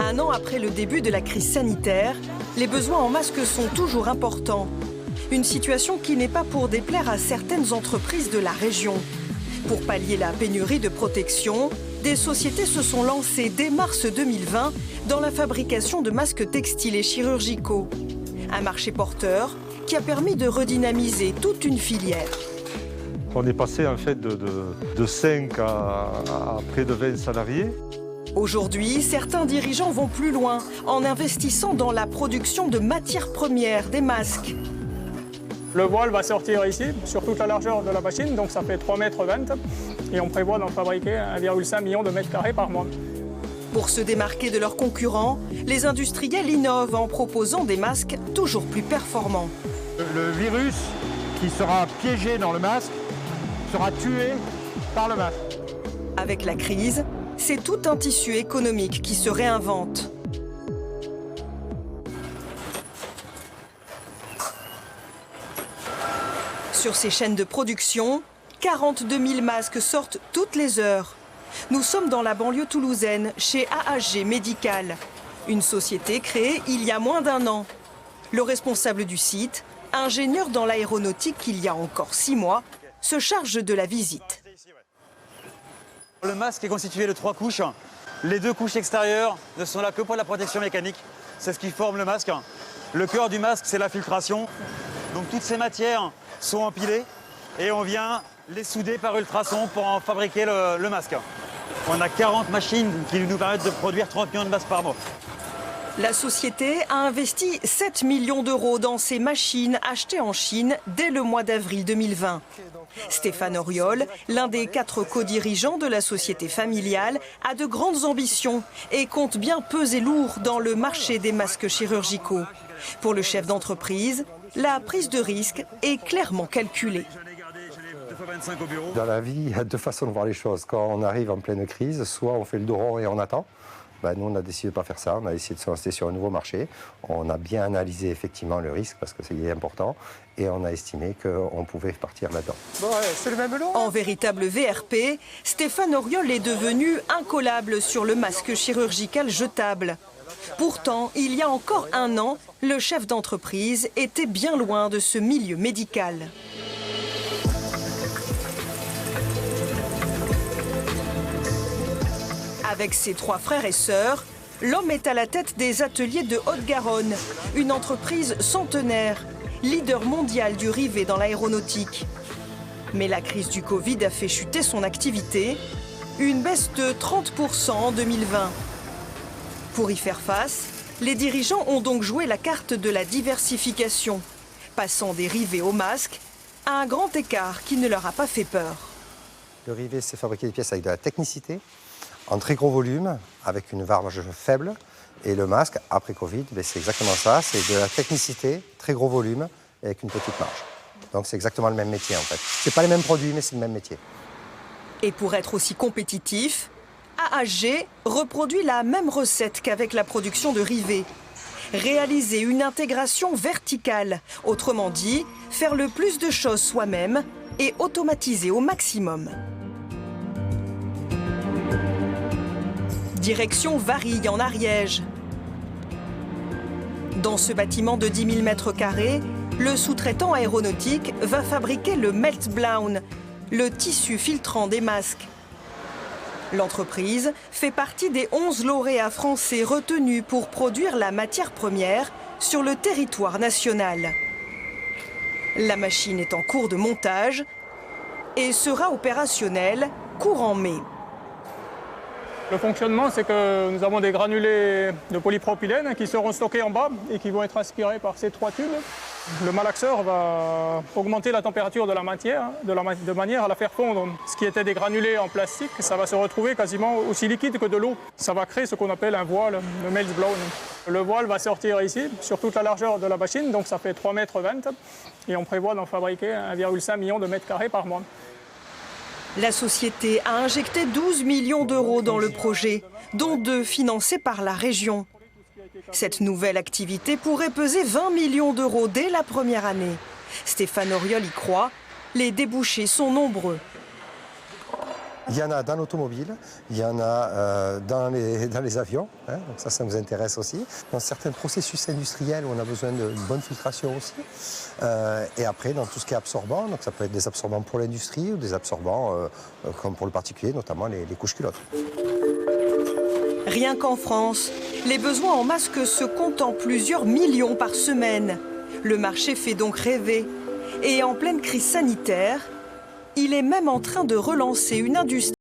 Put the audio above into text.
1 an après le début de la crise sanitaire, les besoins en masques sont toujours importants. Une situation qui n'est pas pour déplaire à certaines entreprises de la région. Pour pallier la pénurie de protection, des sociétés se sont lancées dès mars 2020 dans la fabrication de masques textiles et chirurgicaux. Un marché porteur qui a permis de redynamiser toute une filière. On est passé en fait de 5 à près de 20 salariés. Aujourd'hui, certains dirigeants vont plus loin en investissant dans la production de matières premières des masques. Le voile va sortir ici, sur toute la largeur de la machine, donc ça fait 3,20 m. Et on prévoit d'en fabriquer 1,5 million de mètres carrés par mois. Pour se démarquer de leurs concurrents, les industriels innovent en proposant des masques toujours plus performants. Le virus qui sera piégé dans le masque sera tué par le masque. Avec la crise, c'est tout un tissu économique qui se réinvente. Sur ces chaînes de production, 42 000 masques sortent toutes les heures. Nous sommes dans la banlieue toulousaine, chez AHG Médical, une société créée il y a moins d'1 an. Le responsable du site, ingénieur dans l'aéronautique il y a encore 6 mois, se charge de la visite. Le masque est constitué de 3 couches. Les 2 couches extérieures ne sont là que pour la protection mécanique. C'est ce qui forme le masque. Le cœur du masque, c'est la filtration. Donc toutes ces matières sont empilées et on vient les souder par ultrasons pour en fabriquer le masque. On a 40 machines qui nous permettent de produire 30 millions de masques par mois. La société a investi 7 millions d'euros dans ces machines achetées en Chine dès le mois d'avril 2020. Stéphane Auriol, l'un des 4 co-dirigeants de la société familiale, a de grandes ambitions et compte bien peser lourd dans le marché des masques chirurgicaux. Pour le chef d'entreprise, la prise de risque est clairement calculée. Dans la vie, il y a 2 façons de voir les choses. Quand on arrive en pleine crise, soit on fait le dos rond et on attend. Nous, on a décidé de ne pas faire ça. On a essayé de se lancer sur un nouveau marché. On a bien analysé effectivement le risque parce que c'est important. Et on a estimé qu'on pouvait partir là-dedans. C'est le même lot. En véritable VRP, Stéphane Auriol est devenu incollable sur le masque chirurgical jetable. Pourtant, il y a encore 1 an, le chef d'entreprise était bien loin de ce milieu médical. Avec ses 3 frères et sœurs, l'homme est à la tête des ateliers de Haute-Garonne, une entreprise centenaire, leader mondial du rivet dans l'aéronautique. Mais la crise du Covid a fait chuter son activité, une baisse de 30% en 2020. Pour y faire face, les dirigeants ont donc joué la carte de la diversification, passant des rivets aux masques à un grand écart qui ne leur a pas fait peur. Le rivet, c'est fabriquer des pièces avec de la technicité, en très gros volume, avec une marge faible. Et le masque, après Covid, c'est exactement ça. C'est de la technicité, très gros volume, et avec une petite marge. Donc c'est exactement le même métier en fait. C'est pas les mêmes produits, mais c'est le même métier. Et pour être aussi compétitif, AHG reproduit la même recette qu'avec la production de rivets. Réaliser une intégration verticale, autrement dit, faire le plus de choses soi-même et automatiser au maximum. Direction Varilhes en Ariège. Dans ce bâtiment de 10 000 m², le sous-traitant aéronautique va fabriquer le Meltblown, le tissu filtrant des masques. L'entreprise fait partie des 11 lauréats français retenus pour produire la matière première sur le territoire national. La machine est en cours de montage et sera opérationnelle courant mai. Le fonctionnement, c'est que nous avons des granulés de polypropylène qui seront stockés en bas et qui vont être aspirés par ces 3 tubes. Le malaxeur va augmenter la température de la matière de manière à la faire fondre. Ce qui était des granulés en plastique, ça va se retrouver quasiment aussi liquide que de l'eau. Ça va créer ce qu'on appelle un voile, le Meltblown. Le voile va sortir ici, sur toute la largeur de la machine, donc ça fait 3,20 m. Et on prévoit d'en fabriquer 1,5 million de mètres carrés par mois. La société a injecté 12 millions d'euros dans le projet, dont 2 financés par la région. Cette nouvelle activité pourrait peser 20 millions d'euros dès la première année. Stéphane Auriol y croit, les débouchés sont nombreux. Il y en a dans l'automobile, il y en a dans les avions, hein, donc ça nous intéresse aussi. Dans certains processus industriels où on a besoin d'une bonne filtration aussi. Et après, dans tout ce qui est absorbant, donc ça peut être des absorbants pour l'industrie ou des absorbants comme pour le particulier, notamment les couches culottes. Rien qu'en France, les besoins en masques se comptent en plusieurs millions par semaine. Le marché fait donc rêver. Et en pleine crise sanitaire, il est même en train de relancer une industrie